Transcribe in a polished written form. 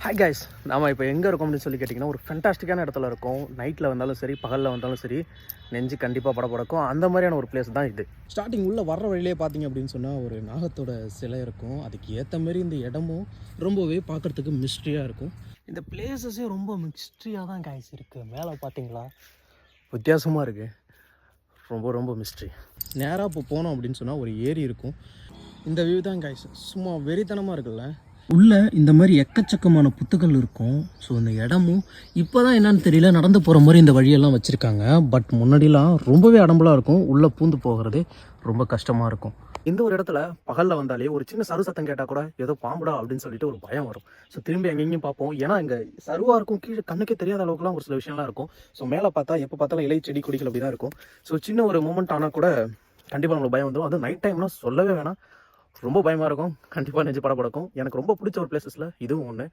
Hi guys, நாம் இப்போ எங்கே இருக்கோம் அப்படின்னு சொல்லி கேட்டிங்கன்னா ஒரு ஃபென்டாஸ்டிக்கான இடத்துல இருக்கோம். நைட்டில் வந்தாலும் சரி, பகலில் வந்தாலும் சரி, நெஞ்சு கண்டிப்பாக படப்படக்கும். அந்த மாதிரியான ஒரு பிளேஸ் தான் இது. ஸ்டார்டிங் உள்ளே வர்ற வழியிலே பார்த்தீங்க அப்படின்னு சொன்னால் ஒரு நாகத்தோட சிலை இருக்கும். அதுக்கு ஏற்ற மாதிரி இந்த இடமும் ரொம்பவே பார்க்குறதுக்கு மிஸ்ட்ரியாக இருக்கும். இந்த பிளேஸஸே ரொம்ப மிஸ்ட்ரியாக தான் கைஸ் இருக்குது. மேலே பார்த்தீங்களா வித்தியாசமாக இருக்குது. ரொம்ப ரொம்ப மிஸ்ட்ரி. நேராக இப்போ போனோம் அப்படின்னு சொன்னால் ஒரு ஏரி இருக்கும். இந்த வியூ தான் கைஸ் சும்மா வெறித்தனமாக இருக்குல்ல. உள்ள இந்த மாதிரி எக்கச்சக்கமான புத்துகள் இருக்கும். ஸோ இந்த இடமும் இப்போ தான் என்னன்னு தெரியல, நடந்து போகிற மாதிரி இந்த வழியெல்லாம் வச்சுருக்காங்க. பட் முன்னாடிலாம் ரொம்பவே அடம்பலாக இருக்கும். உள்ளே பூந்து போகிறது ரொம்ப கஷ்டமாக இருக்கும். இந்த ஒரு இடத்துல பகலில் வந்தாலே ஒரு சின்ன சரு சத்தம் கேட்டால் கூட ஏதோ பாம்புடா அப்படின்னு சொல்லிட்டு ஒரு பயம் வரும். ஸோ திரும்பி எங்கெங்கேயும் பார்ப்போம். ஏன்னா இங்கே சருவாக இருக்கும், கீழே கண்ணுக்கே தெரியாத அளவுக்குலாம் ஒரு சில விஷயம்லாம் இருக்கும். ஸோ மேலே பார்த்தா எப்போ பார்த்தாலும் இலை செடி கொடிகள் அப்படி தான் இருக்கும். ஸோ சின்ன ஒரு மூமெண்ட் ஆனால் கூட கண்டிப்பாக நம்மளுக்கு பயம் வந்துடும். அதுவும் நைட் டைம்லாம் சொல்லவே வேணாம், ரொம்ப பயமாக இருக்கும். கண்டிப்பாக நெஞ்சு படப்படக்கும். எனக்கு ரொம்ப பிடிச்ச ஒரு பிளேசஸில் இதுவும் ஒன்று.